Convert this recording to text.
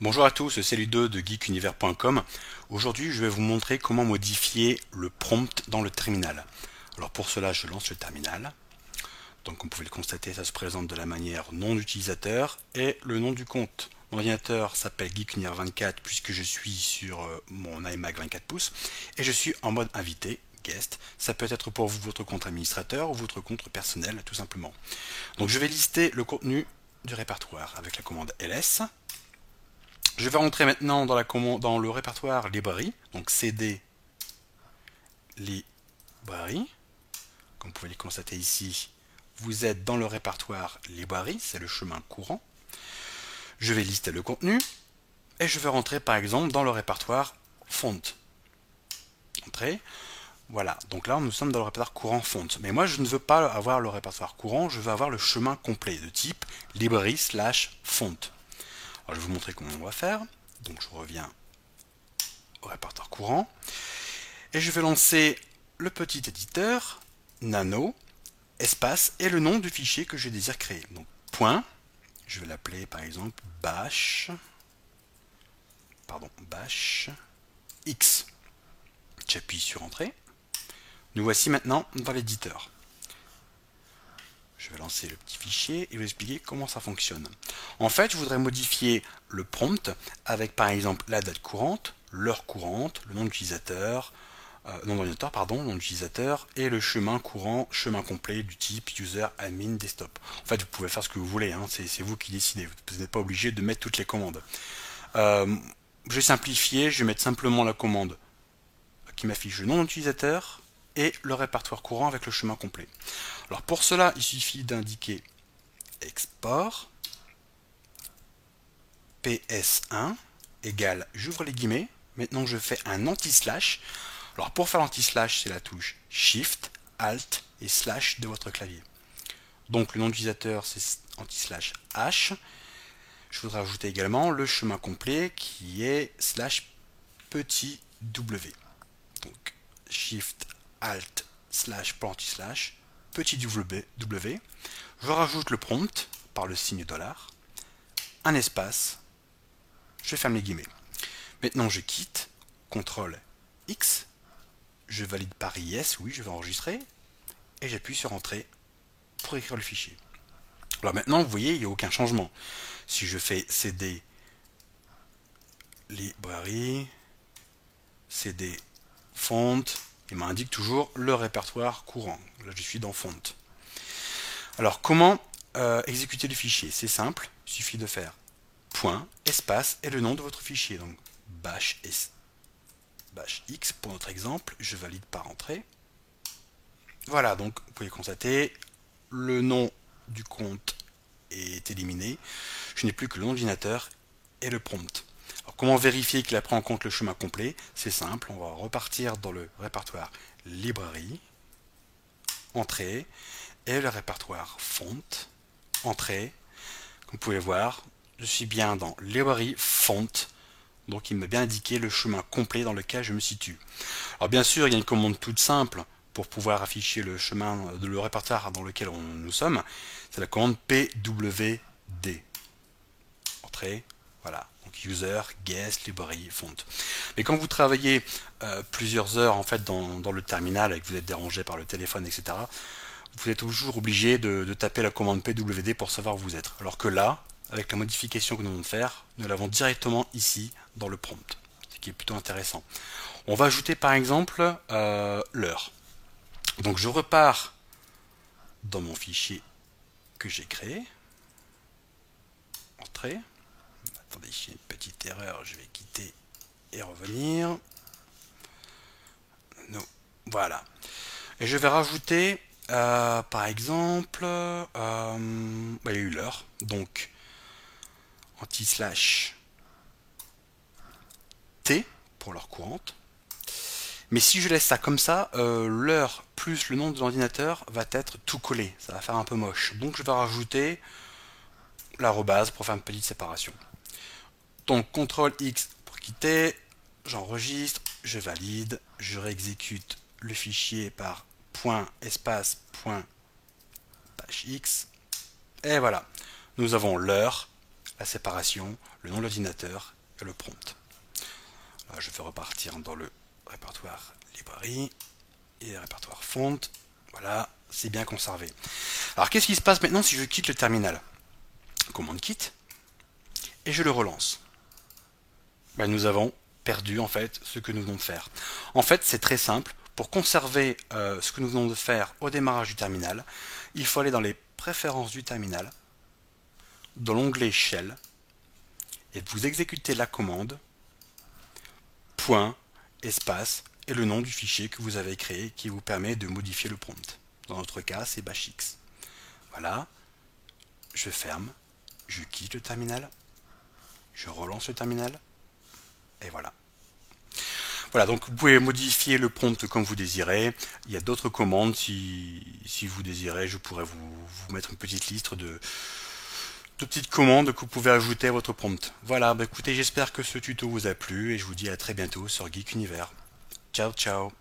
Bonjour à tous, c'est Ludo de geekunivers.com. Aujourd'hui, je vais vous montrer comment modifier le prompt dans le terminal. Alors pour cela, je lance le terminal. Donc comme vous pouvez le constater, ça se présente de la manière nom d'utilisateur et le nom du compte. Mon ordinateur s'appelle geekunivers24 puisque je suis sur mon iMac 24 pouces et je suis en mode invité, guest. Ça peut être pour vous votre compte administrateur ou votre compte personnel tout simplement. Donc je vais lister le contenu du répertoire avec la commande ls. Je vais rentrer maintenant dans le répertoire librairie, donc CD librairie. Comme vous pouvez le constater ici, vous êtes dans le répertoire librairie, c'est le chemin courant. Je vais lister le contenu et je vais rentrer par exemple dans le répertoire font. Entrée. Voilà, donc là nous sommes dans le répertoire courant font. Mais moi je ne veux pas avoir le répertoire courant, je veux avoir le chemin complet de type librairie slash font. Alors je vais vous montrer comment on va faire. Donc je reviens au répertoire courant. Et je vais lancer le petit éditeur, nano, espace, et le nom du fichier que je désire créer. Donc, point, je vais l'appeler par exemple bash x. J'appuie sur entrée. Nous voici maintenant dans l'éditeur. Je vais lancer le petit fichier et vous expliquer comment ça fonctionne. En fait, je voudrais modifier le prompt avec par exemple la date courante, l'heure courante, le nom d'utilisateur, nom d'utilisateur et le chemin courant, chemin complet du type user admin desktop. En fait, vous pouvez faire ce que vous voulez, hein, c'est vous qui décidez. Vous n'êtes pas obligé de mettre toutes les commandes. Je vais simplifier, je vais mettre simplement la commande qui m'affiche le nom d'utilisateur et le répertoire courant avec le chemin complet. Alors pour cela, il suffit d'indiquer export ps1 égale, j'ouvre les guillemets, maintenant je fais un anti-slash. Alors pour faire l'anti-slash, c'est la touche Shift, Alt et Slash de votre clavier. Donc le nom d'utilisateur, c'est anti-slash H. Je voudrais ajouter également le chemin complet qui est slash petit w. Donc Shift, Alt, Slash pour anti-slash, petit w. Je rajoute le prompt par le signe dollar, un espace, je ferme les guillemets. Maintenant je quitte, CTRL X, je valide par yes, oui je vais enregistrer, et j'appuie sur entrée pour écrire le fichier. Alors maintenant vous voyez il n'y a aucun changement. Si je fais cd librairie, cd font, il m'indique toujours le répertoire courant. Là je suis dans font. Alors comment exécuter le fichier? C'est simple, il suffit de faire point, espace et le nom de votre fichier. Donc bash x pour notre exemple, je valide par entrée. Voilà, donc vous pouvez constater, le nom du compte est éliminé. Je n'ai plus que le nom d'ordinateur et le prompt. Alors, comment vérifier qu'il a pris en compte le chemin complet? C'est simple, on va repartir dans le répertoire librairie, entrée, et le répertoire font, entrée. Comme vous pouvez voir, je suis bien dans librairie font, donc il m'a bien indiqué le chemin complet dans lequel je me situe. Alors bien sûr, il y a une commande toute simple pour pouvoir afficher le chemin de le répertoire dans lequel nous sommes. C'est la commande pwd. Entrée, voilà. Donc user, guest, librairie, font. Mais quand vous travaillez plusieurs heures en fait dans le terminal et que vous êtes dérangé par le téléphone, etc., vous êtes toujours obligé de taper la commande pwd pour savoir où vous êtes. Alors que là, avec la modification que nous venons de faire, nous l'avons directement ici dans le prompt, ce qui est plutôt intéressant. On va ajouter par exemple l'heure. Donc je repars dans mon fichier que j'ai créé. Entrée. Attendez, il y a une petite erreur, je vais quitter et revenir. Non. Voilà. Et je vais rajouter par exemple il y a eu l'heure. Donc anti-slash T pour l'heure courante. Mais si je laisse ça comme ça, l'heure plus le nom de l'ordinateur va être tout collé. Ça va faire un peu moche. Donc je vais rajouter l'arrobase pour faire une petite séparation. Donc CTRL X pour quitter, j'enregistre, je valide, je réexécute le fichier par point espace point bash x. Et voilà, nous avons l'heure, la séparation, le nom de l'ordinateur et le prompt. Alors, je vais repartir dans le répertoire librairie et le répertoire font. Voilà, c'est bien conservé. Alors qu'est-ce qui se passe maintenant si je quitte le terminal? Commande quitte et je le relance. Ben, nous avons perdu en fait ce que nous venons de faire. En fait, c'est très simple. Pour conserver ce que nous venons de faire au démarrage du terminal, il faut aller dans les préférences du terminal, dans l'onglet Shell, et vous exécutez la commande point, espace, et le nom du fichier que vous avez créé qui vous permet de modifier le prompt. Dans notre cas, c'est bashx. Voilà, je ferme, je quitte le terminal, je relance le terminal, et voilà. Voilà, donc vous pouvez modifier le prompt comme vous désirez. Il y a d'autres commandes, si vous désirez, je pourrais vous mettre une petite liste de petites commandes que vous pouvez ajouter à votre prompt. Voilà, bah écoutez, j'espère que ce tuto vous a plu et je vous dis à très bientôt sur Geek Univers. Ciao, ciao.